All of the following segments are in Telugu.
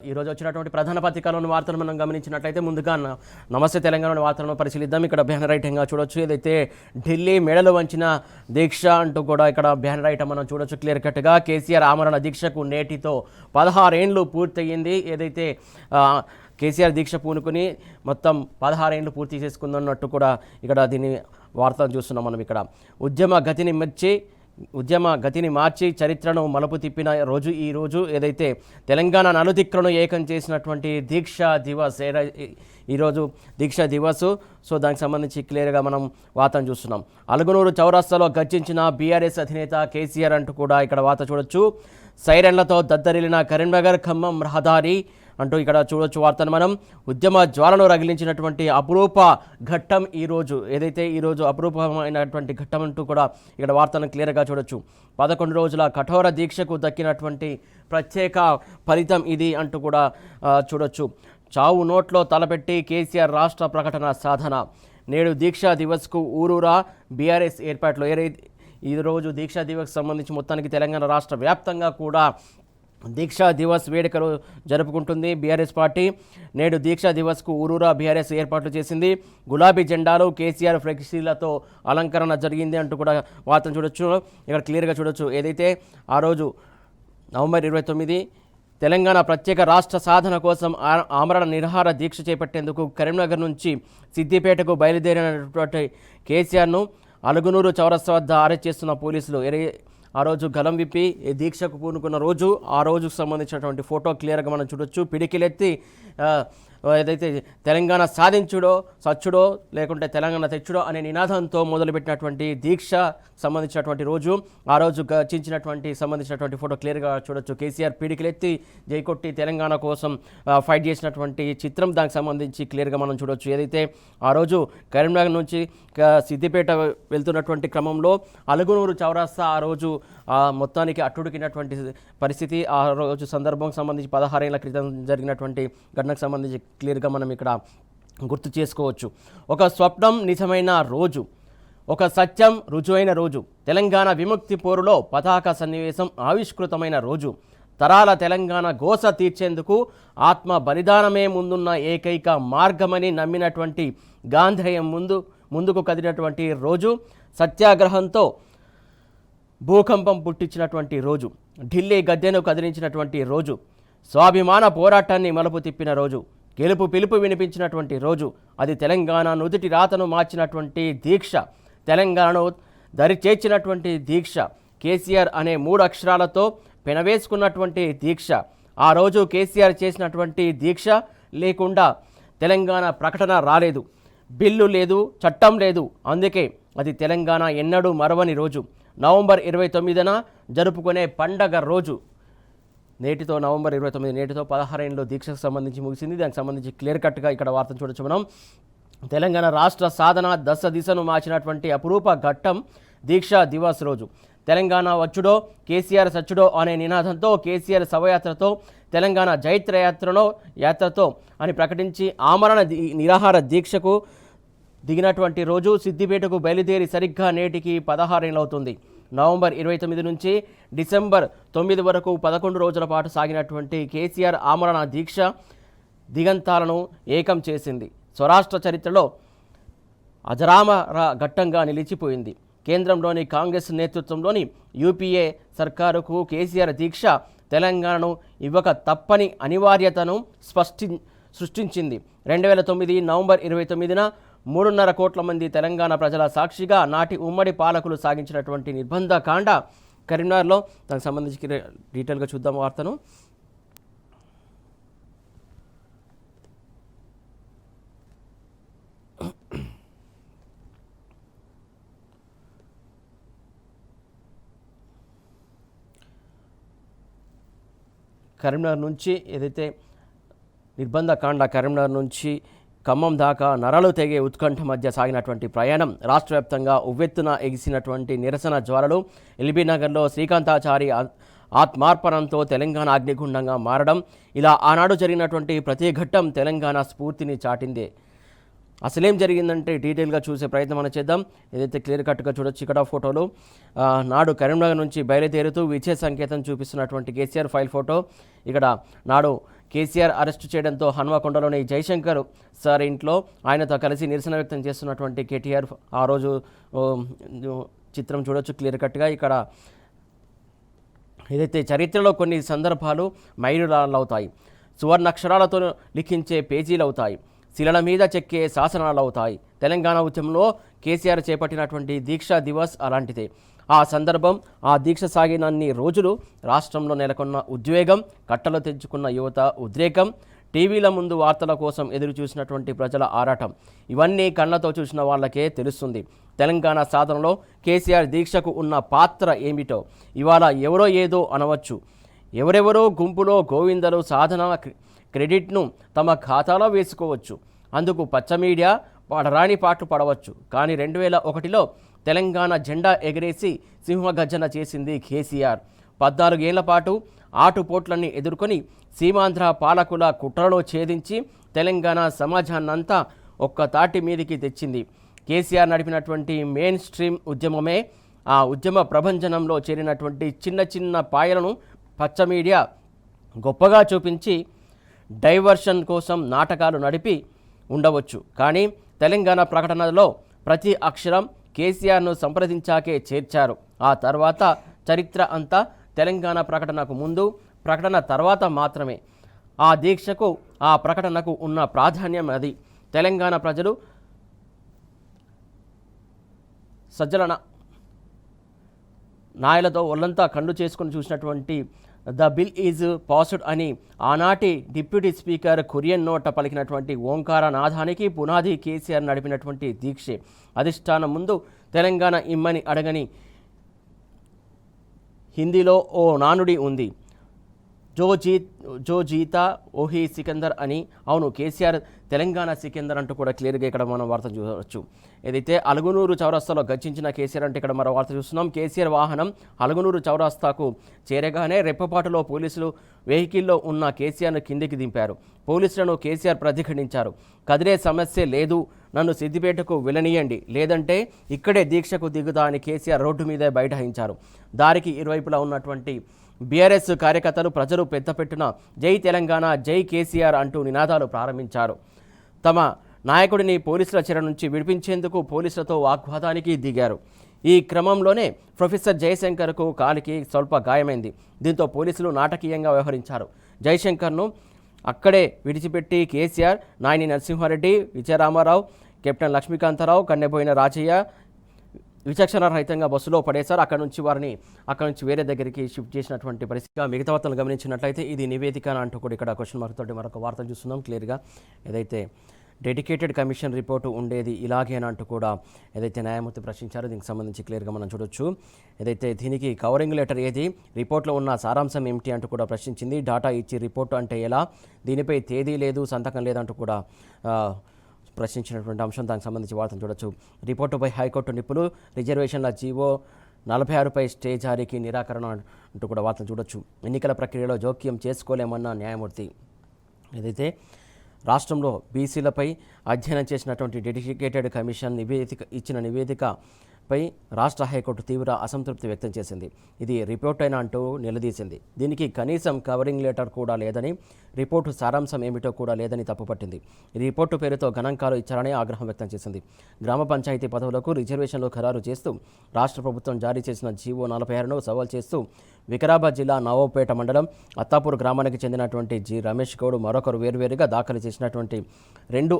ఈరోజు వచ్చినటువంటి ప్రధాన పత్రికలోని వార్తలు మనం గమనించినట్లయితే ముందుగా నమస్తే తెలంగాణలోని వార్తలను పరిశీలిద్దాం. ఇక్కడ బ్యానర్ ఐటంగా చూడొచ్చు. ఏదైతే ఢిల్లీ మెడలు వంచిన దీక్ష అంటూ కూడా ఇక్కడ బ్యానర్ ఐటమ్ మనం చూడొచ్చు క్లియర్ కట్గా. కేసీఆర్ ఆమరణ దీక్షకు నేటితో 16 ఏళ్ళు పూర్తయింది. ఏదైతే కేసీఆర్ దీక్ష పూనుకుని మొత్తం 16 ఏళ్ళు పూర్తి చేసుకుందన్నట్టు కూడా ఇక్కడ దీన్ని వార్తలు చూస్తున్నాం మనం. ఇక్కడ ఉద్యమ గతిని మార్చి చరిత్రను మలుపు తిప్పిన రోజు ఈ రోజు. ఏదైతే తెలంగాణ నలుదిక్కులను ఏకం చేసినటువంటి దీక్షా దివస్ ఈరోజు దీక్షా దివస్. సో దానికి సంబంధించి క్లియర్గా మనం వార్తను చూస్తున్నాం. అలుగునూరు చౌరస్తాలో గర్జించిన బీఆర్ఎస్ అధినేత కేసీఆర్ అంటూ కూడా ఇక్కడ వార్త చూడొచ్చు. సైరన్లతో దద్దరిల్లిన కరీంనగర్ ఖమ్మం రహదారి అంటూ ఇక్కడ చూడొచ్చు వార్తను మనం. ఉద్యమ జ్వాలను రగిలించినటువంటి అపురూప ఘట్టం ఈరోజు. ఏదైతే ఈరోజు అపురూపమైనటువంటి ఘట్టం అంటూ కూడా ఇక్కడ వార్తను క్లియర్గా చూడొచ్చు. 11 రోజుల కఠోర దీక్షకు దక్కినటువంటి ప్రత్యేక ఫలితం ఇది అంటూ కూడా చూడొచ్చు. చావు నోట్లో తలపెట్టి కేసీఆర్ రాష్ట్ర ప్రకటన సాధన. నేడు దీక్షా దివస్కు ఊరూరా బీఆర్ఎస్ ఏర్పాట్లు. ఈరోజు దీక్షా దివస్ సంబంధించి మొత్తానికి తెలంగాణ రాష్ట్ర వ్యాప్తంగా కూడా దీక్షా దివస్ వేడుకలు జరుపుకుంటుంది బీఆర్ఎస్ పార్టీ. నేడు దీక్షా దివస్కు ఊరూరా బీఆర్ఎస్ ఏర్పాట్లు చేసింది. గులాబీ జెండాలు కేసీఆర్ ఫ్లెక్సీలతో అలంకరణ జరిగింది అంటూ కూడా వార్తను చూడొచ్చు. ఇక్కడ క్లియర్గా చూడొచ్చు. ఏదైతే ఆ రోజు నవంబర్ 29 తెలంగాణ ప్రత్యేక రాష్ట్ర సాధన కోసం ఆమరణ నిరాహార దీక్ష చేపట్టేందుకు కరీంనగర్ నుంచి సిద్దిపేటకు బయలుదేరినటువంటి కేసీఆర్ను అలుగునూరు చౌరస్తా వద్ద అరెస్ట్ చేస్తున్న పోలీసులు. ఆ రోజు గలం విప్పి దీక్షకు పూనుకున్న రోజు, ఆ రోజుకు సంబంధించినటువంటి ఫోటో క్లియర్గా మనం చూడొచ్చు. పిడికిలెత్తి ఏదైతే తెలంగాణ సాధించుడో సచ్చుడో లేకుంటే తెలంగాణ తెచ్చుడో అనే నినాదంతో మొదలుపెట్టినటువంటి దీక్ష సంబంధించినటువంటి రోజు, ఆ రోజు గర్జించినటువంటి సంబంధించినటువంటి ఫోటో క్లియర్గా చూడొచ్చు. కేసీఆర్ పిడికిలెత్తి జైకొట్టి తెలంగాణ కోసం ఫైట్ చేసినటువంటి చిత్రం దానికి సంబంధించి క్లియర్గా మనం చూడొచ్చు. ఏదైతే ఆ రోజు కరీంనగర్ నుంచి సిద్దిపేట వెళ్తున్నటువంటి క్రమంలో అలుగునూరు చౌరస్తా ఆ రోజు మొత్తానికి అట్టుడికినటువంటి పరిస్థితి. ఆ రోజు సందర్భం సంబంధించి 16 ఏళ్ల క్రితం జరిగినటువంటి ఘటనకు సంబంధించి క్లియర్గా మనం ఇక్కడ గుర్తు చేసుకోవచ్చు. ఒక స్వప్నం నిజమైన రోజు, ఒక సత్యం రుజువైన రోజు, తెలంగాణ విముక్తి పోరులో పతాక సన్నివేశం ఆవిష్కృతమైన రోజు, తరాల తెలంగాణ గోస తీర్చేందుకు ఆత్మ బలిదానమే ముందున్న ఏకైక మార్గమని నమ్మినటువంటి గాంధేయం ముందుకు కదిలినటువంటి రోజు, సత్యాగ్రహంతో భూకంపం పుట్టించినటువంటి రోజు, ఢిల్లీ గద్దెను కదిలించినటువంటి రోజు, స్వాభిమాన పోరాటాన్ని మలుపు తిప్పిన రోజు, గెలుపు పిలుపు వినిపించినటువంటి రోజు, అది తెలంగాణ నుదుటి రాతను మార్చినటువంటి దీక్ష, తెలంగాణను దరిచేర్చినటువంటి దీక్ష, కేసీఆర్ అనే 3 అక్షరాలతో పెనవేసుకున్నటువంటి దీక్ష. ఆ రోజు కేసీఆర్ చేసినటువంటి దీక్ష లేకుండా తెలంగాణ ప్రకటన రాలేదు, బిల్లు లేదు, చట్టం లేదు. అందుకే అది తెలంగాణ ఎన్నడూ మరవని రోజు. నవంబర్ 29న జరుపుకునే పండగ రోజు. నేటితో నవంబర్ 29 నేటితో 16 ఏళ్ళు దీక్షకు సంబంధించి ముగిసింది. దానికి సంబంధించి క్లియర్ కట్గా ఇక్కడ వార్తను చూడొచ్చు మనం. తెలంగాణ రాష్ట్ర సాధన దిశను మార్చినటువంటి అపురూప ఘట్టం దీక్షా దివస్ రోజు. తెలంగాణ వచ్చుడో కేసీఆర్ సచ్చుడో అనే నినాదంతో కేసీఆర్ శవయాత్రతో తెలంగాణ జైత్ర యాత్రతో అని ప్రకటించి ఆమరణ నిరాహార దీక్షకు దిగినటువంటి రోజు. సిద్దిపేటకు బయలుదేరి సరిగ్గా నేటికి 16 ఏళ్ళు అవుతుంది. నవంబర్ 29 నుంచి డిసెంబర్ 9 వరకు 11 రోజుల పాటు సాగినటువంటి కేసీఆర్ ఆమరణ దీక్ష దిగంతాలను ఏకం చేసింది. స్వరాష్ట్ర చరిత్రలో అజరామర ఘట్టంగా నిలిచిపోయింది. కేంద్రంలోని కాంగ్రెస్ నేతృత్వంలోని యూపీఏ సర్కారుకు కేసీఆర్ దీక్ష తెలంగాణను ఇవ్వక తప్పని అనివార్యతను సృష్టించింది. 2009 నవంబర్ 29న 3.5 కోట్ల మంది తెలంగాణ ప్రజల సాక్షిగా నాటి ఉమ్మడి పాలకులు సాగించినటువంటి నిర్బంధ కాండ కరీంనగర్లో. దానికి సంబంధించి డీటెయిల్గా చూద్దాం వార్తను. కరీంనగర్ నుంచి ఏదైతే నిర్బంధ కాండ కరీంనగర్ నుంచి ఖమ్మం దాకా నరలు తెగే ఉత్కంఠ మధ్య సాగినటువంటి ప్రయాణం. రాష్ట్ర వ్యాప్తంగా ఉవ్వెత్తున ఎగిసినటువంటి నిరసన జ్వాలలు. ఎల్బీ నగర్లో శ్రీకాంతాచారి ఆత్మార్పణంతో తెలంగాణ అగ్నిగుండంగా మారడం, ఇలా ఆనాడు జరిగినటువంటి ప్రతి ఘట్టం తెలంగాణ స్ఫూర్తిని చాటిందే. అసలేం జరిగిందంటే డీటెయిల్గా చూసే ప్రయత్నం మనం చేద్దాం. ఏదైతే క్లియర్ కట్గా చూడొచ్చు ఇక్కడ ఫోటోలు. నాడు కరీంనగర్ నుంచి బయలుదేరుతూ విజయ సంకేతం చూపిస్తున్నటువంటి కేసీఆర్ ఫైల్ ఫోటో. ఇక్కడ నాడు కేసీఆర్ అరెస్టు చేయడంతో హన్మకొండలోని జయశంకర్ సార్ ఇంట్లో ఆయనతో కలిసి నిరసన వ్యక్తం చేస్తున్నటువంటి కేటీఆర్ ఆ రోజు చిత్రం చూడొచ్చు క్లియర్ కట్గా. ఇక్కడ ఏదైతే చరిత్రలో కొన్ని సందర్భాలు మైలురాళ్ళవుతాయి, సువర్ణాక్షరాలతో లిఖించే పేజీలు అవుతాయి, శిలల మీద చెక్కే శాసనాలు అవుతాయి. తెలంగాణ ఉద్యమంలో కేసీఆర్ చేపట్టినటువంటి దీక్షా దివస్ అలాంటిదే. ఆ సందర్భం, ఆ దీక్ష సాగినన్ని రోజులు రాష్ట్రంలో నెలకొన్న ఉద్వేగం, కట్టలు తెంచుకున్న యువత ఉద్రేకం, టీవీల ముందు వార్తల కోసం ఎదురు చూసినటువంటి ప్రజల ఆరాటం, ఇవన్నీ కళ్ళతో చూసిన వాళ్ళకే తెలుస్తుంది తెలంగాణ సాధనలో కేసీఆర్ దీక్షకు ఉన్న పాత్ర ఏమిటో. ఇవాళ ఎవరో ఏదో అనవచ్చు, ఎవరెవరో గుంపులో గోవిందలు సాధన క్రెడిట్ను తమ ఖాతాలో వేసుకోవచ్చు, అందుకు పచ్చ మీడియా పడరాని పాటలు పడవచ్చు. కానీ 2001లో తెలంగాణ జెండా ఎగరేసి సింహగర్జన చేసింది కేసీఆర్. 14 ఏళ్ల పాటు ఆటుపోట్లన్నీ ఎదుర్కొని సీమాంధ్ర పాలకుల కుట్రలో ఛేదించి తెలంగాణ సమాజాన్నంతా ఒక్క తాటి మీదికి తెచ్చింది. కేసీఆర్ నడిపినటువంటి మెయిన్ స్ట్రీమ్ ఉద్యమమే. ఆ ఉద్యమ ప్రభంజనంలో చేరినటువంటి చిన్న చిన్న పాయలను పచ్చ మీడియా గొప్పగా చూపించి డైవర్షన్ కోసం నాటకాలు నడిపి ఉండవచ్చు. కానీ తెలంగాణ ప్రకటనలో ప్రతి అక్షరం కేసీఆర్ను సంప్రదించాకే చేర్చారు. ఆ తర్వాత చరిత్ర అంతా తెలంగాణ ప్రకటనకు ముందు, ప్రకటన తర్వాత మాత్రమే. ఆ దీక్షకు, ఆ ప్రకటనకు ఉన్న ప్రాధాన్యం అది. తెలంగాణ ప్రజలు సజ్జల నాయలతో ఒళ్ళంతా కండు చేసుకుని చూసినటువంటి ద బిల్ ఈజ్ పాస్డ్ అని ఆనాటి డిప్యూటీ స్పీకర్ కురియన్ నోట పలికినటువంటి ఓంకార నాదానికి పునాది కేసీఆర్ నడిపినటువంటి దీక్షే. అధిష్టానం ముందు తెలంగాణ ఇమ్మని అడగని హిందీలో ఓ నానుడి ఉంది, జో జీతా ఓహీ సికందర్ అని. అవును, కేసీఆర్ తెలంగాణ సికందర్ అంటూ కూడా క్లియర్గా ఇక్కడ మనం వార్త చూడవచ్చు. ఏదైతే అలుగునూరు చౌరస్తాలో గర్జించిన కేసీఆర్ అంటే ఇక్కడ మరో వార్త చూస్తున్నాం. కేసీఆర్ వాహనం అలుగునూరు చౌరస్తాకు చేరగానే రెప్పపాటులో పోలీసులు వెహికల్లో ఉన్న కేసీఆర్ను కిందికి దింపారు. పోలీసులను కేసీఆర్ ప్రతిఘటించారు. కదిలే సమస్య లేదు, నన్ను సిద్దిపేటకు వెళ్ళనీయండి, లేదంటే ఇక్కడే దీక్షకు దిగుతా అని కేసీఆర్ రోడ్డు మీదే బైఠాయించారు. దారికి ఇరువైపులా ఉన్నటువంటి బీఆర్ఎస్ కార్యకర్తలు ప్రజలు పెద్దపెట్టున జై తెలంగాణ, జై కేసీఆర్ అంటూ నినాదాలు ప్రారంభించారు. తమ నాయకుడిని పోలీసుల చెర నుంచి విడిపించేందుకు పోలీసులతో వాగ్వాదానికి దిగారు. ఈ క్రమంలోనే ప్రొఫెసర్ జయశంకర్కు కాలికి స్వల్ప గాయమైంది. దీంతో పోలీసులు నాటకీయంగా వ్యవహరించారు. జయశంకర్ను అక్కడే విడిచిపెట్టి కేసీఆర్, నాయని నరసింహారెడ్డి, విజయరామారావు, కెప్టెన్ లక్ష్మీకాంతరావు, కన్నెబోయిన రాజయ్య విచక్షణ రహితంగా బస్సులో పడేశారు. అక్కడ నుంచి వేరే దగ్గరికి షిఫ్ట్ చేసినటువంటి పరిస్థితిగా మిగతా వార్తలు గమనించినట్లయితే ఇది నివేదిక అంటూ కూడా ఇక్కడ క్వశ్చన్ మార్క్ తోటి మరొక వార్త చూస్తున్నాం క్లియర్గా. ఏదైతే డెడికేటెడ్ కమిషన్ రిపోర్టు ఉండేది ఇలాగేనా అంటూ కూడా ఏదైతే న్యాయమూర్తి ప్రశ్నించారో దీనికి సంబంధించి క్లియర్గా మనం చూడొచ్చు. ఏదైతే దీనికి కవరింగ్ లెటర్ ఏది, రిపోర్ట్లో ఉన్న సారాంశం ఏమిటి అంటూ కూడా ప్రశ్నించింది. డాటా ఇచ్చి రిపోర్టు అంటే ఎలా, దీనిపై తేదీ లేదు, సంతకం లేదంటూ కూడా ప్రశ్నించినటువంటి అంశం. దానికి సంబంధించి వార్తను చూడొచ్చు. రిపోర్టుపై హైకోర్టు నిప్పులు, రిజర్వేషన్ల జీవో 46పై స్టే జారీకి నిరాకరణ అంటూ కూడా వార్తను చూడొచ్చు. ఎన్నికల ప్రక్రియలో జోక్యం చేసుకోలేమన్న న్యాయమూర్తి. ఏదైతే రాష్ట్రంలో బీసీలపై అధ్యయనం చేసినటువంటి డెడికేటెడ్ కమిషన్ ఇచ్చిన నివేదికపై రాష్ట్ర హైకోర్టు తీవ్ర అసంతృప్తి వ్యక్తం చేసింది. ఇది రిపోర్ట్ అయినా అంటూ నిలదీసింది. దీనికి కనీసం కవరింగ్ లెటర్ కూడా లేదని, రిపోర్టు సారాంశం ఏమిటో కూడా లేదని తప్పుపట్టింది. ఈ రిపోర్టు పేరుతో గణాంకాలు ఇచ్చారని ఆగ్రహం వ్యక్తం చేసింది. గ్రామ పంచాయతీ పదవులకు రిజర్వేషన్లు ఖరారు చేస్తూ రాష్ట్ర ప్రభుత్వం జారీ చేసిన జీవో 46ను సవాల్ చేస్తూ వికారాబాద్ జిల్లా నవాబుపేట మండలం అత్తాపూర్ గ్రామానికి చెందినటువంటి జి రమేష్ గౌడ్ మరొకరు వేర్వేరుగా దాఖలు చేసినటువంటి 2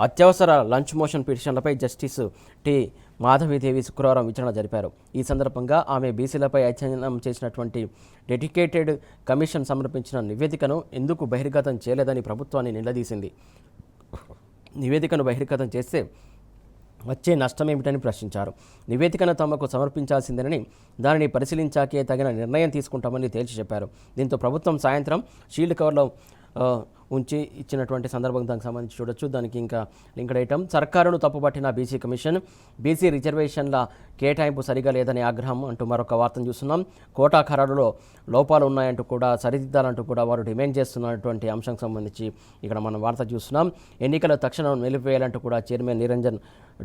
అత్యవసర లంచ్ మోషన్ పిటిషన్లపై జస్టిస్ టి మాధవీదేవి శుక్రవారం విచారణ జరిపారు. ఈ సందర్భంగా ఆమె బీసీలపై అధ్యయనం చేసినటువంటి డెడికేటెడ్ కమిషన్ సమర్పించిన నివేదికను ఎందుకు బహిర్గతం చేయలేదని ప్రభుత్వాన్ని నిలదీసింది. నివేదికను బహిర్గతం చేస్తే వచ్చే నష్టమేమిటని ప్రశ్నించారు. నివేదికను తమకు సమర్పించాల్సిందేనని, దానిని పరిశీలించాకే తగిన నిర్ణయం తీసుకుంటామని తేల్చి చెప్పారు. దీంతో ప్రభుత్వం సాయంత్రం షీల్డ్ కవర్లో ఉంచి ఇచ్చినటువంటి సందర్భం దానికి సంబంధించి చూడొచ్చు. దానికి ఇంకా లింక్డ్ ఐటమ్, సర్కారును తప్పుపట్టిన బీసీ కమిషన్, బీసీ రిజర్వేషన్ల కేటాయింపు సరిగా లేదని ఆగ్రహం అంటూ మరొక వార్తను చూస్తున్నాం. కోటా ఖరారులో లోపాలు ఉన్నాయంటూ కూడా సరిదిద్దాలంటూ కూడా వారు డిమాండ్ చేస్తున్నటువంటి అంశం సంబంధించి ఇక్కడ మనం వార్త చూస్తున్నాం. ఎన్నికల తక్షణం నిలిపివేయాలంటూ కూడా చైర్మన్ నిరంజన్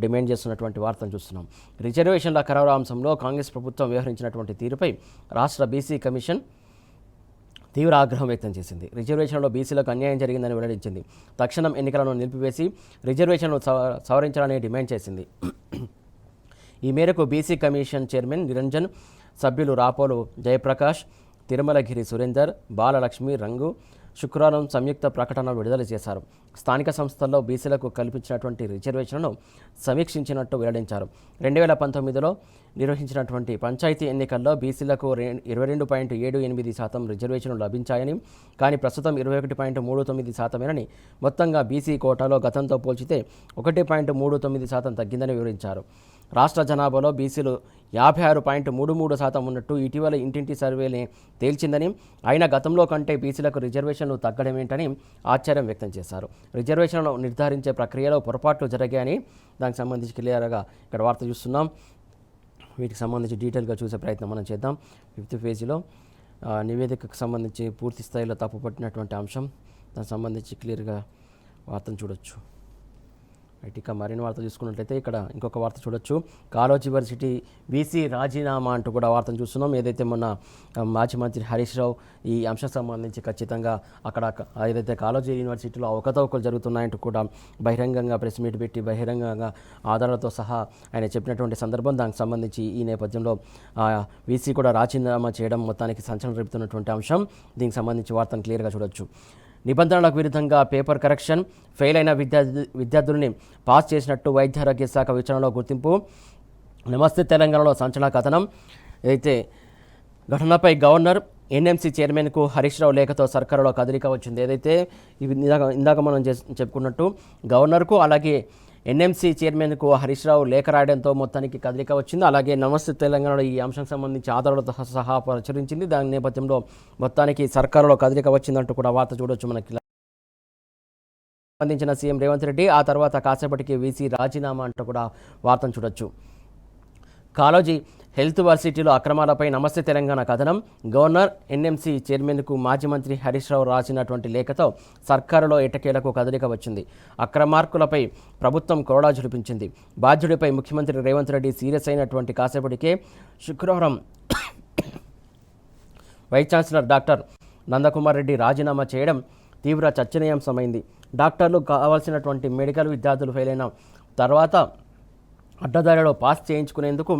డిమాండ్ చేస్తున్నటువంటి వార్తను చూస్తున్నాం. రిజర్వేషన్ల ఖరారు అంశంలో కాంగ్రెస్ ప్రభుత్వం వ్యవహరించినటువంటి తీరుపై రాష్ట్ర బీసీ కమిషన్ తీవ్ర ఆగ్రహం వ్యక్తం చేసింది. రిజర్వేషన్లో బీసీలకు అన్యాయం జరిగిందని వెల్లడించింది. తక్షణం ఎన్నికలను నిలిపివేసి రిజర్వేషన్ను సవరించాలని డిమాండ్ చేసింది. ఈ మేరకు బీసీ కమిషన్ చైర్మన్ నిరంజన్, సభ్యులు రాపోలు జయప్రకాష్, తిరుమలగిరి సురేందర్, బాలలక్ష్మి రంగు శుక్రవారం సంయుక్త ప్రకటన విడుదల చేశారు. స్థానిక సంస్థల్లో బీసీలకు కల్పించినటువంటి రిజర్వేషన్లను సమీక్షించినట్టు వెల్లడించారు. 2019లో నిర్వహించినటువంటి పంచాయతీ ఎన్నికల్లో బీసీలకు 22.78% రిజర్వేషన్లు లభించాయని, కానీ ప్రస్తుతం 21.39%, మొత్తంగా బీసీ కోటాలో గతంతో పోల్చితే 1.39% తగ్గిందని వివరించారు. రాష్ట్ర జనాభాలో బీసీలు 56.33% ఉన్నట్టు ఇటీవల ఇంటింటి సర్వేని తేల్చిందని, అయినా గతంలో కంటే బీసీలకు రిజర్వేషన్లు తగ్గడమేంటని ఆశ్చర్యం వ్యక్తం చేశారు. రిజర్వేషన్లను నిర్ధారించే ప్రక్రియలో పొరపాట్లు జరిగాయని దానికి సంబంధించి క్లియర్గా ఇక్కడ వార్త చూస్తున్నాం. వీటికి సంబంధించి డీటెయిల్గా చూసే ప్రయత్నం మనం చేద్దాం. 5th పేజీలో నివేదికకు సంబంధించి పూర్తి స్థాయిలో తప్పుపట్టినటువంటి అంశం, దానికి సంబంధించి క్లియర్గా వార్తను చూడొచ్చు. ఇక మరిన్ని వార్త చూసుకున్నట్లయితే ఇక్కడ ఇంకొక వార్త చూడొచ్చు. కాలోజీ యూనివర్సిటీ బీసీ రాజీనామా అంటూ కూడా వార్తను చూస్తున్నాం. ఏదైతే మొన్న మాజీ మంత్రి హరీష్ రావు ఈ అంశం సంబంధించి ఖచ్చితంగా అక్కడ ఏదైతే కాలోజీ యూనివర్సిటీలో అవకతవకలు జరుగుతున్నాయంటూ కూడా బహిరంగంగా ప్రెస్ మీట్ పెట్టి బహిరంగంగా ఆధారాలతో సహా ఆయన చెప్పినటువంటి సందర్భం, దానికి సంబంధించి ఈ నేపథ్యంలో బీసీ కూడా రాజీనామా చేయడం మొత్తానికి సంచలనం రేపుతున్నటువంటి అంశం. దీనికి సంబంధించి వార్తను క్లియర్గా చూడొచ్చు. నిబంధనలకు విరుద్ధంగా పేపర్ కరెక్షన్, ఫెయిల్ అయిన విద్యార్థుల్ని పాస్ చేసినట్టు వైద్యారోగ్య శాఖ విచారణలో గుర్తింపు. నమస్తే తెలంగాణలో సంచలన కథనం. అయితే ఘటనపై గవర్నర్, ఎన్ఎంసీ చైర్మన్కు హరీష్ రావు లేఖతో సర్కారులో కదలిక వచ్చింది. ఏదైతే ఇందాక మనం చెప్పుకున్నట్టు గవర్నర్కు అలాగే ఎన్ఎంసీ చైర్మన్కు హరీష్ రావు లేఖ రాయడంతో మొత్తానికి కదలిక వచ్చింది. అలాగే నమస్తే తెలంగాణలో ఈ అంశం సంబంధించి ఆధారాలతో సహా ప్రచురించింది. దాని నేపథ్యంలో మొత్తానికి సర్కారులో కదలిక వచ్చిందంటూ కూడా వార్త చూడొచ్చు. మనకి సంబంధించిన సీఎం రేవంత్ రెడ్డి ఆ తర్వాత కాసేపటికి వీసీ రాజీనామా అంటూ కూడా వార్తను చూడొచ్చు. కాలోజీ హెల్త్ వర్సిటీలో అక్రమాలపై నమస్తే తెలంగాణ కథనం. గవర్నర్, ఎన్ఎంసీ చైర్మన్కు మాజీ మంత్రి హరీష్ రావు రాసినటువంటి లేఖతో సర్కారులో ఎట్టకేలకు కదలిక వచ్చింది. అక్రమార్కులపై ప్రభుత్వం కొరడా జులిపించింది. బాధ్యుడిపై ముఖ్యమంత్రి రేవంత్ రెడ్డి సీరియస్ అయినటువంటి కాసేపటికే శుక్రవారం vice chancellor doctor Nandakumar Reddy రాజీనామా చేయడం తీవ్ర చర్చనీయాంశమైంది. డాక్టర్లు కావాల్సినటువంటి మెడికల్ విద్యార్థులు ఫెయిల్ అయిన తర్వాత అడ్డదారిలో పాస్ చేయించుకునేందుకు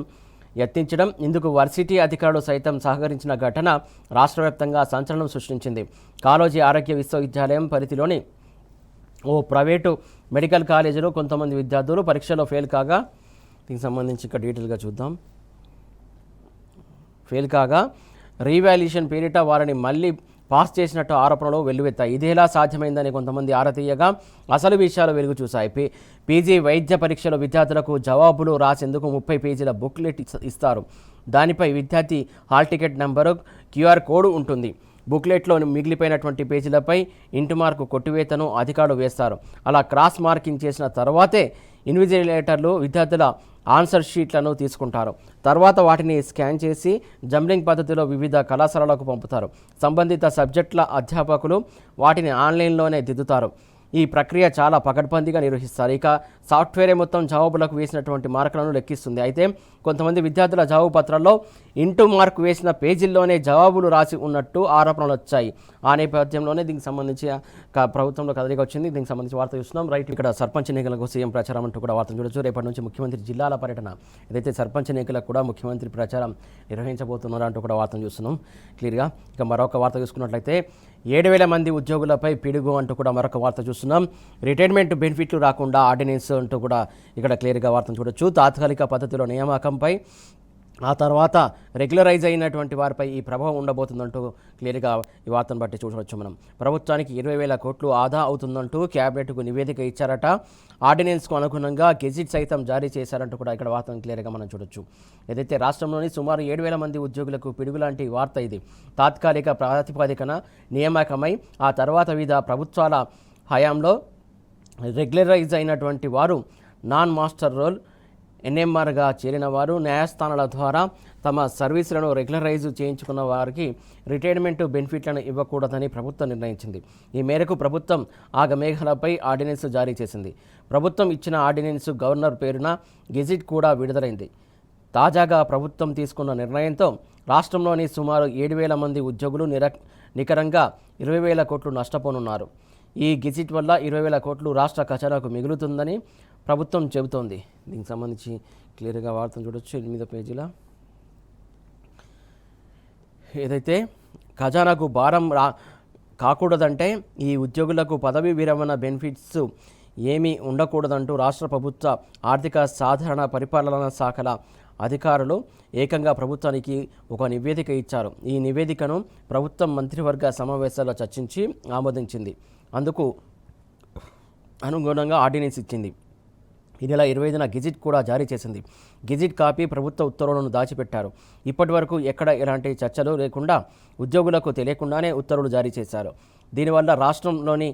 యత్నించడం, ఇందుకు వర్సిటీ అధికారులు సైతం సహకరించిన ఘటన రాష్ట్ర వ్యాప్తంగా సంచలనం సృష్టించింది. కాలోజీ ఆరోగ్య విశ్వవిద్యాలయం పరిధిలోని ఓ ప్రైవేటు మెడికల్ కాలేజీలో కొంతమంది విద్యార్థులు పరీక్షలో ఫెయిల్ కాగా, దీనికి సంబంధించి ఇక్కడ డీటెయిల్గా చూద్దాం. ఫెయిల్ కాగా రీవాల్యుయేషన్ పేరిట వారిని మళ్ళీ పాస్ చేసినట్టు ఆరోపణలు వెల్లువెత్తాయి. ఇదేలా సాధ్యమైందని కొంతమంది ఆరతీయగా అసలు విషయాలు వెలుగు చూశాయి. పీజీ వైద్య పరీక్షలో విద్యార్థులకు జవాబులు రాసేందుకు 30 పేజీల బుక్లెట్ ఇస్తారు. దానిపై విద్యార్థి hall ticket number, QR code ఉంటుంది. బుక్లెట్లో మిగిలిపోయినటువంటి పేజీలపై ఇంటి మార్కు కొట్టివేతను అధికారులు వేస్తారు. అలా క్రాస్ మార్కింగ్ చేసిన తర్వాతే ఇన్విజిలేటర్లు విద్యార్థుల ఆన్సర్ షీట్లను తీసుకుంటారు. తర్వాత వాటిని స్కాన్ చేసి జంబ్లింగ్ పద్ధతిలో వివిధ కళాశాలలకు పంపుతారు. సంబంధిత సబ్జెక్టుల అధ్యాపకులు వాటిని ఆన్లైన్లోనే దిద్దుతారు. ఈ ప్రక్రియ చాలా పకడ్బందీగా నిర్వహిస్తారు. ఇక సాఫ్ట్వేరే మొత్తం జవాబులకు వేసినటువంటి మార్కులను లెక్కిస్తుంది. అయితే కొంతమంది విద్యార్థుల జవాబు పత్రాల్లో ఇంటూ మార్కు వేసిన పేజీల్లోనే జవాబులు రాసి ఉన్నట్టు ఆరోపణలు వచ్చాయి. ఆ నేపథ్యంలోనే దీనికి సంబంధించి ప్రభుత్వంలో కదలిక వచ్చింది. దీనికి సంబంధించి వార్త చూస్తున్నాం. రైట్, ఇక్కడ సర్పంచ్ ఎన్నికలకు సీఎం ప్రచారం అంటూ కూడా వార్తను చూడొచ్చు. రేపటి నుంచి ముఖ్యమంత్రి జిల్లాల పర్యటన, ఏదైతే సర్పంచ్ ఎన్నికలకు కూడా ముఖ్యమంత్రి ప్రచారం నిర్వహించబోతున్నారు అంటూ కూడా వార్తను చూస్తున్నాం క్లియర్గా. ఇక మరొక వార్త చూసుకున్నట్లయితే 7,000 మంది ఉద్యోగులపై పిడుగు అంటూ కూడా మరొక వార్త చూస్తున్నాం. రిటైర్మెంట్ బెనిఫిట్లు రాకుండా ఆర్డినెన్స్ అంటూ కూడా ఇక్కడ క్లియర్గా వార్తను చూడొచ్చు. తాత్కాలిక పద్ధతిలో నియామకంపై ఆ తర్వాత రెగ్యులరైజ్ అయినటువంటి వారిపై ఈ ప్రభావం ఉండబోతుందంటూ క్లియర్గా ఈ వార్తను బట్టి చూడవచ్చు మనం. ప్రభుత్వానికి 20,000 కోట్లు ఆదా అవుతుందంటూ క్యాబినెట్కు నివేదిక ఇచ్చారట. ఆర్డినెన్స్కు అనుగుణంగా గెజిట్ సైతం జారీ చేశారంటూ కూడా ఇక్కడ వార్తను క్లియర్గా మనం చూడొచ్చు. ఏదైతే రాష్ట్రంలోని సుమారు 7,000 మంది ఉద్యోగులకు పిడుగు లాంటి వార్త ఇది. తాత్కాలిక ప్రాతిపదికన నియామకమై ఆ తర్వాత వివిధ ప్రభుత్వాల హయాంలో రెగ్యులరైజ్ అయినటువంటి వారు, నాన్ మాస్టర్ రోల్ ఎన్ఎంఆర్గా చేరిన వారు, న్యాయస్థానాల ద్వారా తమ సర్వీసులను రెగ్యులరైజ్ చేయించుకున్న వారికి రిటైర్మెంట్ బెనిఫిట్లను ఇవ్వకూడదని ప్రభుత్వం నిర్ణయించింది. ఈ మేరకు ప్రభుత్వం ఆగమేఘాలపై ఆర్డినెన్స్ జారీ చేసింది. ప్రభుత్వం ఇచ్చిన ఆర్డినెన్స్ గవర్నర్ పేరున గెజిట్ కూడా విడుదలైంది. తాజాగా ప్రభుత్వం తీసుకున్న నిర్ణయంతో రాష్ట్రంలోని సుమారు 7,000 మంది ఉద్యోగులు నికరంగా 20,000 కోట్లు నష్టపోనున్నారు. ఈ గెజిట్ వల్ల 20,000 కోట్లు రాష్ట్ర ఖజానాకు మిగులుతుందని ప్రభుత్వం చెబుతోంది. దీనికి సంబంధించి క్లియర్గా వార్తను చూడొచ్చు 8వ పేజీలో. ఏదైతే ఖజానాకు భారం కాకూడదంటే ఈ ఉద్యోగులకు పదవీ విరమణ బెనిఫిట్స్ ఏమీ ఉండకూడదంటూ రాష్ట్ర ప్రభుత్వ ఆర్థిక సాధారణ పరిపాలనా శాఖల అధికారులు ఏకంగా ప్రభుత్వానికి ఒక నివేదిక ఇచ్చారు. ఈ నివేదికను ప్రభుత్వం మంత్రివర్గ సమావేశాల్లో చర్చించి ఆమోదించింది. అందుకు అనుగుణంగా ఆర్డినెన్స్ ఇచ్చింది. ఈ నెల 25న గెజిట్ కూడా జారీ చేసింది. గెజిట్ కాపీ ప్రభుత్వ ఉత్తర్వులను దాచిపెట్టారు. ఇప్పటి వరకు ఎక్కడ ఎలాంటి చర్చలు లేకుండా ఉద్యోగులకు తెలియకుండానే ఉత్తర్వులు జారీ చేశారు. దీనివల్ల రాష్ట్రంలోని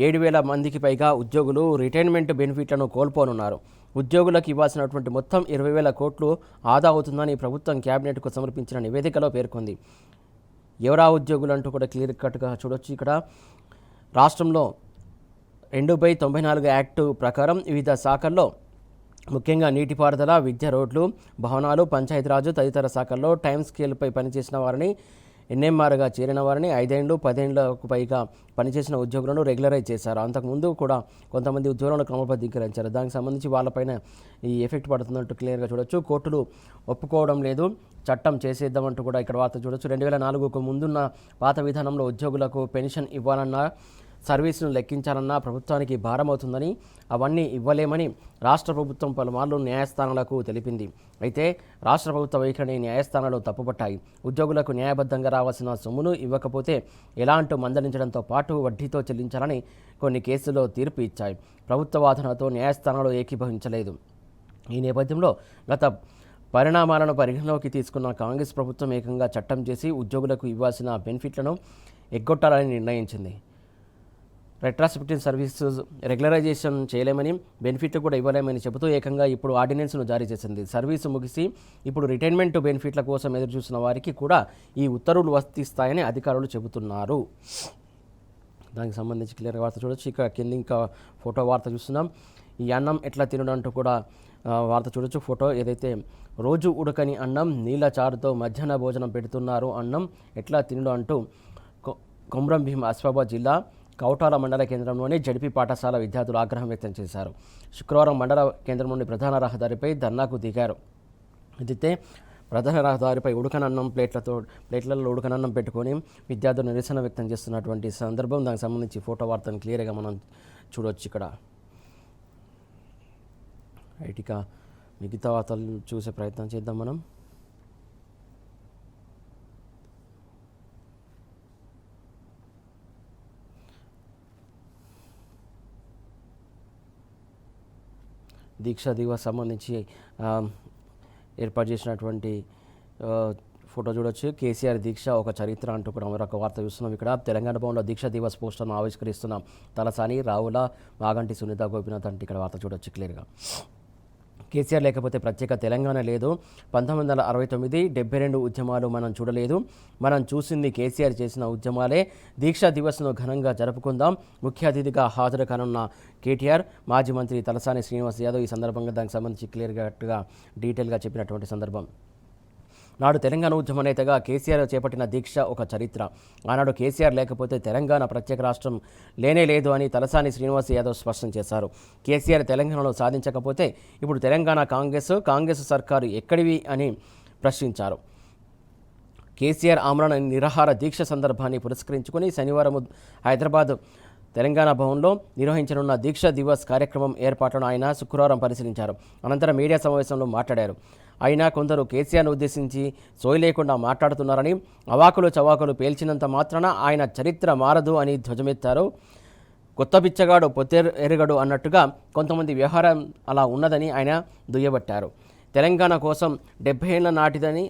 7,000 మందికి పైగా ఉద్యోగులు రిటైర్మెంట్ బెనిఫిట్లను కోల్పోనున్నారు. ఉద్యోగులకు ఇవ్వాల్సినటువంటి మొత్తం 20,000 కోట్లు ఆదా అవుతుందని ప్రభుత్వం కేబినెట్కు సమర్పించిన నివేదికలో పేర్కొంది. ఎవరా ఉద్యోగులు అంటూ కూడా క్లియర్ కట్గా చూడొచ్చు. ఇక్కడ రాష్ట్రంలో 2/94 యాక్టు ప్రకారం వివిధ శాఖల్లో ముఖ్యంగా నీటిపారుదల, విద్య, రోడ్లు, భవనాలు, పంచాయతీరాజు తదితర శాఖల్లో టైం స్కేల్పై పనిచేసిన వారిని, ఎన్ఎంఆర్గా చేరిన వారిని, 5 ఏళ్ళు 10 ఏళ్లకు పైగా పనిచేసిన ఉద్యోగులను రెగ్యులరైజ్ చేశారు. అంతకుముందు కూడా కొంతమంది ఉద్యోగులను క్రమబద్ధీకరించారు. దానికి సంబంధించి వాళ్ళపైన ఈ ఎఫెక్ట్ పడుతున్నట్టు క్లియర్గా చూడొచ్చు. కోర్టులు ఒప్పుకోవడం లేదు, చట్టం చేసేద్దామంటూ కూడా ఇక్కడ వార్త చూడొచ్చు. 2004కు ముందున్న పాత విధానంలో ఉద్యోగులకు పెన్షన్ ఇవ్వాలన్నా, సర్వీసును లెక్కించాలన్నా ప్రభుత్వానికి భారమవుతుందని, అవన్నీ ఇవ్వలేమని రాష్ట్ర ప్రభుత్వం పలుమార్లు న్యాయస్థానాలకు తెలిపింది. అయితే రాష్ట్ర ప్రభుత్వ వైఖరిని న్యాయస్థానాలు తప్పుపట్టాయి. ఉద్యోగులకు న్యాయబద్ధంగా రావాల్సిన సొమ్మును ఇవ్వకపోతే ఎలా అంటూ మందలించడంతో పాటు వడ్డీతో చెల్లించాలని కొన్ని కేసుల్లో తీర్పు ఇచ్చాయి. ప్రభుత్వ వాదనతో న్యాయస్థానాలు ఏకీభవించలేదు. ఈ నేపథ్యంలో గత పరిణామాలను పరిగణలోకి తీసుకున్న కాంగ్రెస్ ప్రభుత్వం ఏకంగా చట్టం చేసి ఉద్యోగులకు ఇవ్వాల్సిన బెనిఫిట్లను ఎగ్గొట్టాలని నిర్ణయించింది. రెట్రాస్పెక్టివ్ సర్వీసెస్ రెగ్యులరైజేషన్ చేయలేమని, బెనిఫిట్లు కూడా ఇవ్వలేమని చెబుతూ ఏకంగా ఇప్పుడు ఆర్డినెన్స్ను జారీ చేసింది. సర్వీసు ముగిసి ఇప్పుడు రిటైర్మెంట్ బెనిఫిట్ల కోసం ఎదురుచూసిన వారికి కూడా ఈ ఉత్తర్వులు వర్తిస్తాయని అధికారులు చెబుతున్నారు. దానికి సంబంధించి క్లియర్ వార్త చూడొచ్చు. ఇక కింద ఇంకా ఫోటో వార్త చూస్తున్నాం. ఈ అన్నం ఎట్లా తినడం అంటూ కూడా వార్త చూడొచ్చు. ఫోటో ఏదైతే రోజు ఉడకని అన్నం, నీళ్ళ చారుతో మధ్యాహ్న భోజనం పెడుతున్నారు, అన్నం ఎట్లా తినడం అంటూ కొమ్రం భీం ఆసిఫాబాద్ జిల్లా కౌటాల మండల కేంద్రంలోని జడిపి పాఠశాల విద్యార్థులు ఆగ్రహం వ్యక్తం చేశారు. శుక్రవారం మండల కేంద్రంలోని ప్రధాన రహదారిపై ధర్నాకు దిగారు. అయితే ప్రధాన రహదారిపై ప్లేట్లలో ఉడకనన్నం పెట్టుకొని విద్యార్థులు నిరసన వ్యక్తం చేస్తున్నటువంటి సందర్భం. దానికి సంబంధించి ఫోటో వార్తను క్లియర్గా మనం చూడవచ్చు. ఇక్కడ రైట్గా మిగతా వార్తలు చూసే ప్రయత్నం చేద్దాం మనం. దీక్షా దివస్ సంబంధించి ఏర్పాటు చేసినటువంటి ఫోటో చూడొచ్చు. కేసీఆర్ దీక్ష ఒక చరిత్ర అంటూ కూడా మరొక వార్త చూస్తున్నాం. ఇక్కడ తెలంగాణ భవన్లో దీక్షా దివస్ పోస్టర్ను ఆవిష్కరిస్తున్నాం. తలసాని, రావుల, మాగంటి సునీత, గోపీనాథ్ అంటే ఇక్కడ వార్త చూడొచ్చు క్లియర్గా. కేసీఆర్ లేకపోతే ప్రత్యేక తెలంగాణ లేదు. 1969, 72 ఉద్యమాలు మనం చూడలేదు. మనం చూసింది కేసీఆర్ చేసిన ఉద్యమాలే. దీక్షా దివస్ను ఘనంగా జరుపుకుందాం. ముఖ్య అతిథిగా హాజరు కానున్న కేటీఆర్, మాజీ మంత్రి తలసాని శ్రీనివాస్ యాదవ్ ఈ సందర్భంగా దానికి సంబంధించి క్లియర్గా డీటెయిల్గా చెప్పినటువంటి సందర్భం. నాడు తెలంగాణ ఉద్యమ నేతగా కేసీఆర్ చేపట్టిన దీక్ష ఒక చరిత్ర. ఆనాడు కేసీఆర్ లేకపోతే తెలంగాణ ప్రత్యేక రాష్ట్రం లేనే లేదు అని తలసాని శ్రీనివాస్ యాదవ్ స్పష్టం చేశారు. కేసీఆర్ తెలంగాణలో సాధించకపోతే ఇప్పుడు తెలంగాణ కాంగ్రెస్ సర్కారు ఎక్కడివి అని ప్రశ్నించారు. కేసీఆర్ ఆమరణ నిరాహార దీక్ష సందర్భాన్ని పురస్కరించుకుని శనివారం హైదరాబాద్ తెలంగాణ భవన్లో నిర్వహించనున్న దీక్షా దివస్ కార్యక్రమం ఏర్పాట్లను ఆయన శుక్రవారం పరిశీలించారు. అనంతరం మీడియా సమావేశంలో మాట్లాడారు. అయినా కొందరు కేసీఆర్ను ఉద్దేశించి సోయి లేకుండా మాట్లాడుతున్నారని, అవాకులు చవాకులు పేల్చినంత మాత్రాన ఆయన చరిత్ర మారదు అని ధ్వజమెత్తారు. కొత్త బిచ్చగాడు ఎరగడు అన్నట్టుగా కొంతమంది వ్యవహారం అలా ఉన్నదని ఆయన దుయ్యబట్టారు. తెలంగాణ కోసం 70 ఏళ్ల నాటిదని,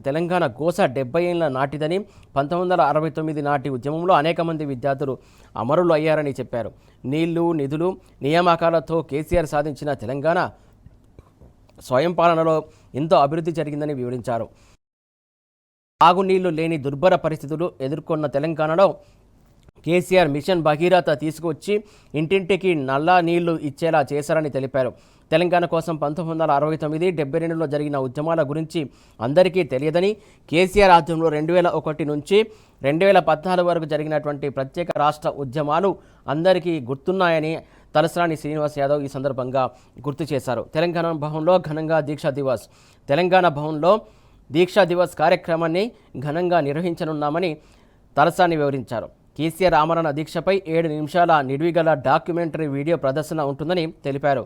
తెలంగాణ కోస 70 ఏళ్ల నాటిదని, 1969 నాటి ఉద్యమంలో అనేక మంది విద్యార్థులు అమరులు అయ్యారని చెప్పారు. నీళ్లు, నిధులు, నియామకాలతో కేసీఆర్ సాధించిన తెలంగాణ స్వయం పాలనలో ఎంతో అభివృద్ధి జరిగిందని వివరించారు. తాగునీళ్లు లేని దుర్భర పరిస్థితులు ఎదుర్కొన్న తెలంగాణలో కేసీఆర్ మిషన్ భగీరథ తీసుకొచ్చి ఇంటింటికి నల్లా నీళ్లు ఇచ్చేలా చేశారని తెలిపారు. తెలంగాణ కోసం 1969, 72లో జరిగిన ఉద్యమాల గురించి అందరికీ తెలియదని, కేసీఆర్ ఆధ్వర్యంలో 2001 నుంచి 2014 వరకు జరిగినటువంటి ప్రత్యేక రాష్ట్ర ఉద్యమాలు అందరికీ గుర్తున్నాయని తలసాని శ్రీనివాస్ యాదవ్ ఈ సందర్భంగా గుర్తు చేశారు. తెలంగాణ భవన్లో ఘనంగా దీక్షా దివస్ తెలంగాణ భవన్లో దీక్షా దివస్ కార్యక్రమాన్ని ఘనంగా నిర్వహించనున్నామని తలసాని వివరించారు. కేసీఆర్ ఆమరణ దీక్షపై 7 నిమిషాల నిడివిగల డాక్యుమెంటరీ వీడియో ప్రదర్శన ఉంటుందని తెలిపారు.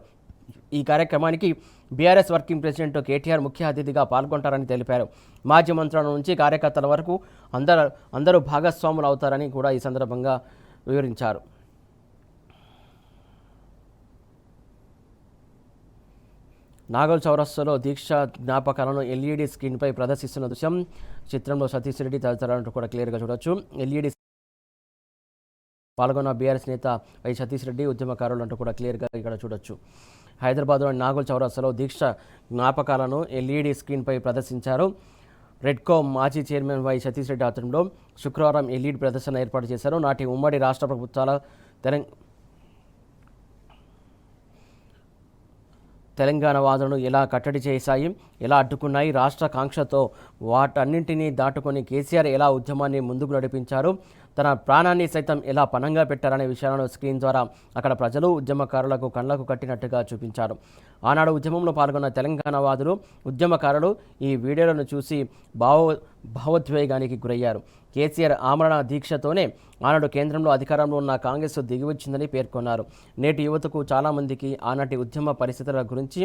ఈ కార్యక్రమానికి బీఆర్ఎస్ వర్కింగ్ ప్రెసిడెంట్ కేటీఆర్ ముఖ్య అతిథిగా పాల్గొంటారని తెలిపారు. మాజీ మంత్రుల నుంచి కార్యకర్తల వరకు అందరూ భాగస్వాములు అవుతారని కూడా ఈ సందర్భంగా వివరించారు. నాగోల్ చౌరస్తాలో దీక్ష జ్ఞాపకాలను ఎల్ఈడి స్క్రీన్పై ప్రదర్శిస్తున్న దృశ్యం చిత్రంలో సతీష్ రెడ్డి తదితరులంటూ కూడా క్లియర్గా చూడొచ్చు. ఎల్ఈడి పాల్గొన్న బీఆర్ఎస్ నేత వై సతీష్ రెడ్డి, ఉద్యమకారులు అంటూ కూడా క్లియర్గా ఇక్కడ చూడొచ్చు. హైదరాబాద్లోని నాగోల్ చౌరస్తాలో దీక్ష జ్ఞాపకాలను ఎల్ఈడి స్క్రీన్పై ప్రదర్శించారు. రెడ్కో మాజీ చైర్మన్ వై సతీష్ రెడ్డి ఆధ్వర్యంలో శుక్రవారం ఎల్ఈడి ప్రదర్శన ఏర్పాటు చేశారు. నాటి ఉమ్మడి రాష్ట్ర ప్రభుత్వాల తెలంగాణ వాదనను ఎలా కట్టడి చేశాయి, ఎలా అడ్డుకున్నాయి, రాష్ట్ర కాంక్షతో వాటన్నింటినీ దాటుకొని కేసీఆర్ ఎలా ఉద్యమాన్ని ముందుకు నడిపించారు, తన ప్రాణాన్ని సైతం ఎలా పణంగా పెట్టారనే విషయాలను స్క్రీన్ ద్వారా అక్కడ ప్రజలు, ఉద్యమకారులకు కళ్లకు కట్టినట్టుగా చూపించారు. ఆనాడు ఉద్యమంలో పాల్గొన్న తెలంగాణ వాదులు, ఉద్యమకారులు ఈ వీడియోలను చూసి భావోద్వేగానికి గురయ్యారు. కేసీఆర్ ఆమరణ దీక్షతోనే ఆనాడు కేంద్రంలో అధికారంలో ఉన్న కాంగ్రెస్ దిగివచ్చిందని పేర్కొన్నారు. నేటి యువతకు చాలామందికి ఆనాటి ఉద్యమ పరిస్థితుల గురించి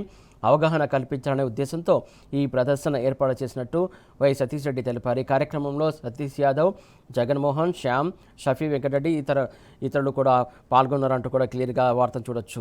అవగాహన కల్పించాలనే ఉద్దేశంతో ఈ ప్రదర్శన ఏర్పాటు చేసినట్టు వై సతీష్ రెడ్డి తెలిపారు. ఈ కార్యక్రమంలో సతీష్ యాదవ్, జగన్మోహన్, శ్యామ్, షఫీ వెంకటరెడ్డి ఇతరులు కూడా పాల్గొన్నారంటూ కూడా క్లియర్గా వార్తను చూడొచ్చు.